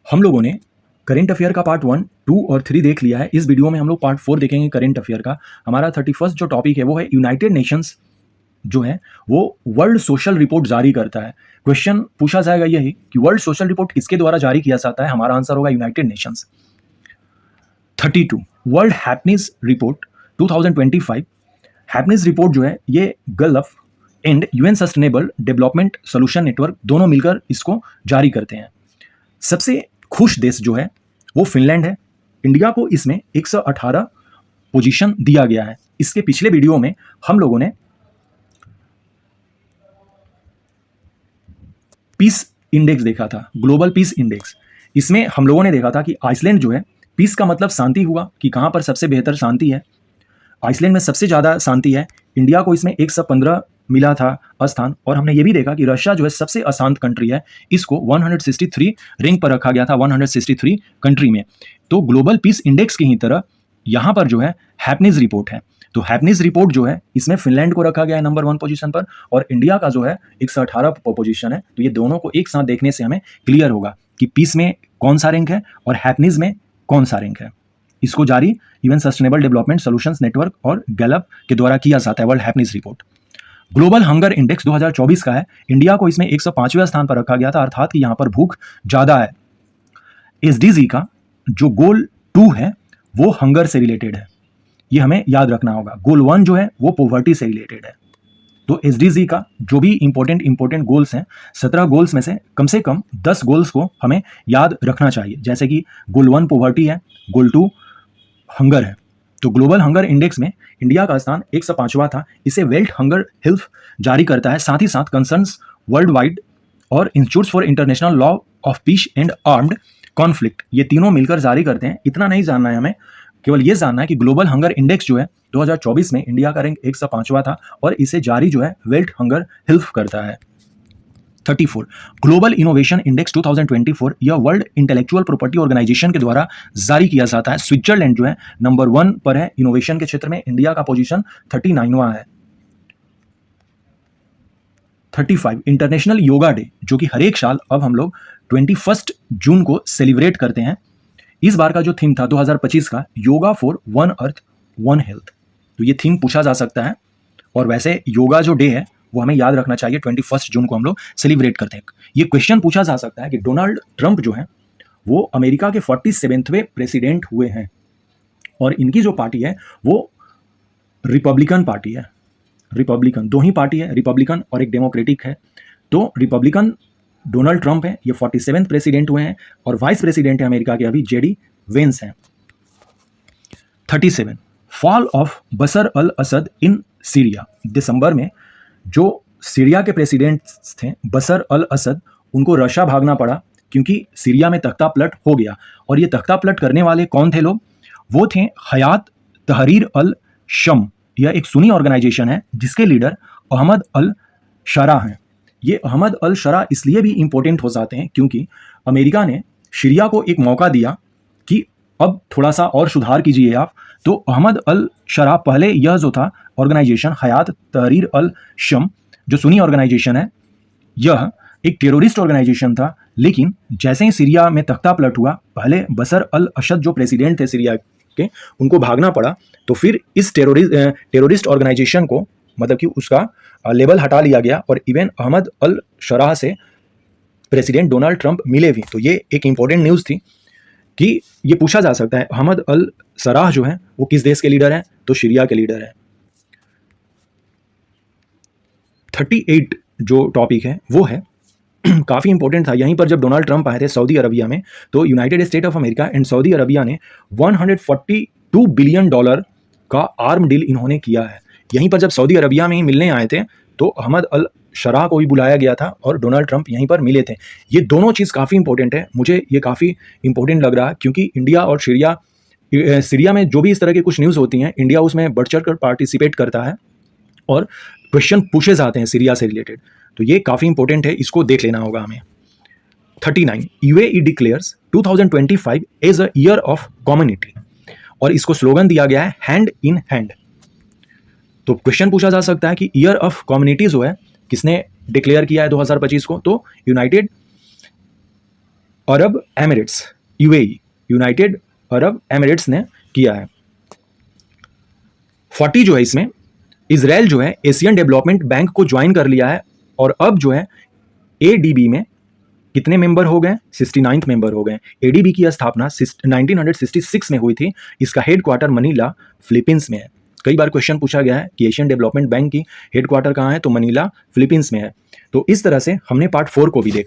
हम लोगों ने करेंट अफेयर का पार्ट 1, 2 और 3 देख लिया है। इस वीडियो में हम लोग पार्ट 4 देखेंगे करेंट अफेयर का। हमारा 31st जो टॉपिक है वो है यूनाइटेड नेशंस जो है वो वर्ल्ड सोशल रिपोर्ट जारी करता है। क्वेश्चन पूछा जाएगा यही कि वर्ल्ड सोशल रिपोर्ट किसके द्वारा जारी किया जाता है। हमारा आंसर होगा United Nations. 32 world happiness report 2025। Happiness report जो है ये gulf and UN sustainable development solution network दोनों मिलकर इसको जारी करते हैं। सबसे खुश देश जो है वो फिनलैंड है। इंडिया को इसमें 118 पोजीशन दिया गया है। इसके पिछले वीडियो में हम लोगों ने पीस इंडेक्स देखा था, ग्लोबल पीस इंडेक्स। इसमें हम लोगों ने देखा था कि आइसलैंड जो है, पीस का मतलब शांति हुआ कि कहां पर सबसे बेहतर शांति है। आइसलैंड में सबसे ज़्यादा शांति है। इंडिया को इसमें 115 मिला था स्थान। और हमने ये भी देखा कि रशिया जो है सबसे अशांत कंट्री है, इसको 163 रैंक पर रखा गया था, 163 कंट्री में। तो ग्लोबल पीस इंडेक्स की ही तरह यहाँ पर जो है हैप्पीनेस रिपोर्ट है। तो हैप्पीनेस रिपोर्ट जो है इसमें फिनलैंड को रखा गया है नंबर 1 पोजीशन पर और इंडिया का जो है 118 पोजीशन है। तो ये दोनों को एक साथ देखने से हमें क्लियर होगा कि पीस में कौन सा रैंक है और हैप्पीनेस में कौन सा रैंक है। इसको जारी UN sustainable development solutions network और गैलप के द्वारा किया जाता है world happiness report. Global hunger index 2024 का है। इंडिया को इसमें 105वें स्थान पर रखा गया था, अर्थात कि यहाँ पर भूख ज़्यादा है। एसडीजी का जो गोल 2 है वो हंगर से रिलेटेड है, ये हमें याद रखना होगा। गोल 1 जो है वो पॉवर्टी से रिलेटेड है। तो एसडीजी का जो भी इंपॉर्टेंट गोल्स हैं, 17 गोल्स में से कम 10 गोल्स को हमें याद रखना चाहिए। जैसे कि गोल 1 पॉवर्टी है, गोल 2 हंगर है। तो ग्लोबल हंगर इंडेक्स में इंडिया का स्थान 105वां था। इसे वर्ल्ड हंगर हेल्थ जारी करता है। साथ ही साथ कंसर्न्स वर्ल्ड वाइड और institutes for international law of peace and armed conflict, ये तीनों मिलकर जारी करते हैं। इतना नहीं जानना है हमें, केवल ये जानना है कि ग्लोबल हंगर इंडेक्स जो है 2024 में इंडिया का रैंक 105वां था और इसे जारी जो है वर्ल्ड हंगर हेल्थ करता है। 34 ग्लोबल इनोवेशन इंडेक्स 2024 यह वर्ल्ड इंटेलेक्चुअल प्रॉपर्टी ऑर्गेनाइजेशन के द्वारा जारी किया जाता है। स्विट्जरलैंड जो है नंबर 1 पर है इनोवेशन के क्षेत्र में। इंडिया का पोजीशन 39वां है। 35 इंटरनेशनल योगा डे, जो कि हर एक साल अब हम लोग 21 जून को सेलिब्रेट करते हैं। इस बार का जो थीम था 2025 का, yoga for one earth one health. तो ये थीम पूछा जा सकता है। और वैसे योगा जो डे है वो हमें याद रखना चाहिए, 21 जून को हम लोग सेलिब्रेट करते हैं। ये क्वेश्चन पूछा जा सकता है कि डोनाल्ड ट्रंप जो है वो अमेरिका के 47वें प्रेसिडेंट हुए हैं और इनकी जो पार्टी है वो रिपब्लिकन पार्टी है। रिपब्लिकन, दो ही पार्टी है, रिपब्लिकन और एक डेमोक्रेटिक है। तो रिपब्लिकन डोनाल्ड ट्रंप है, ये 47वें प्रेसिडेंट हुए हैं और वाइस प्रेसिडेंट है अमेरिका के अभी जेडी वेंस हैं। 37 fall of Bashar al Assad in Syria. दिसंबर में जो सीरिया के प्रेसिडेंट थे बशर अल असद, उनको रशिया भागना पड़ा क्योंकि सीरिया में तख्ता पलट हो गया। और ये तख्ता पलट करने वाले कौन थे लोग? वो थे हयात तहरीर अल शम। यह एक सुन्नी ऑर्गेनाइजेशन है जिसके लीडर अहमद अल शरा हैं। ये अहमद अल शरा इसलिए भी इंपॉर्टेंट हो जाते हैं क्योंकि अमेरिका ने सीरिया को एक मौका दिया कि अब थोड़ा सा और सुधार कीजिए आप। तो अहमद अल शरा पहले यह जो था ऑर्गेनाइजेशन हयात तहरीर अल शम, जो सुन्नी ऑर्गेनाइजेशन है, यह एक टेररिस्ट ऑर्गेनाइजेशन था। लेकिन जैसे ही सीरिया में तख्ता पलट हुआ, पहले बशर अल असद जो प्रेसिडेंट थे सीरिया के, उनको भागना पड़ा। तो फिर इस टेररिस्ट ऑर्गेनाइजेशन को मतलब कि उसका लेबल हटा लिया गया और इवन अहमद अल शरा से प्रेसिडेंट डोनाल्ड ट्रंप मिले भी। तो ये एक इंपॉर्टेंट न्यूज़ थी कि ये पूछा जा सकता है अहमद अल शरा जो है वो किस देश के लीडर हैं? तो सीरिया के लीडर हैं। 38 जो टॉपिक है वो है काफ़ी इंपॉर्टेंट था। यहीं पर जब डोनाल्ड ट्रंप आए थे सऊदी अरबिया में, तो United state of America and Saudi Arabia ने $142 बिलियन का आर्म डील इन्होंने किया है। यहीं पर जब सऊदी अरबिया में ही मिलने आए थे तो अहमद अल शरा को भी बुलाया गया था और डोनाल्ड ट्रंप यहीं पर मिले थे। ये दोनों चीज़ काफ़ी इंपॉर्टेंट है। मुझे ये काफ़ी इंपॉर्टेंट लग रहा है क्योंकि इंडिया और सीरिया में जो भी इस तरह की कुछ न्यूज़ होती हैं, इंडिया उसमें बढ़ चढ़ कर पार्टिसिपेट करता है और क्वेश्चन पूछे जाते हैं सीरिया से रिलेटेड। तो ये काफ़ी इंपॉर्टेंट है, इसको देख लेना होगा हमें। 39 UAE declares 2025 as a year of community और इसको स्लोगन दिया गया है हैंड इन हैंड। तो क्वेश्चन पूछा जा सकता है कि ईयर ऑफ कम्युनिटी जो है किसने डिक्लेयर किया है 2025 को? तो United Arab Emirates, UAE, United Arab Emirates ने किया है। 40 जो है इसमें इजराइल जो है एशियन डेवलपमेंट बैंक को ज्वाइन कर लिया है और अब जो है एडीबी में कितने मेंबर हो गए? 69th मेंबर हो गए। एडीबी की स्थापना 1966 में हुई थी। इसका हेडक्वार्टर मनीला, फिलीपींस में है। कई बार क्वेश्चन पूछा गया है कि एशियन डेवलपमेंट बैंक की हेडक्वार्टर कहाँ है, तो मनीला, फिलीपींस में है। तो इस तरह से हमने पार्ट 4 को भी देखा।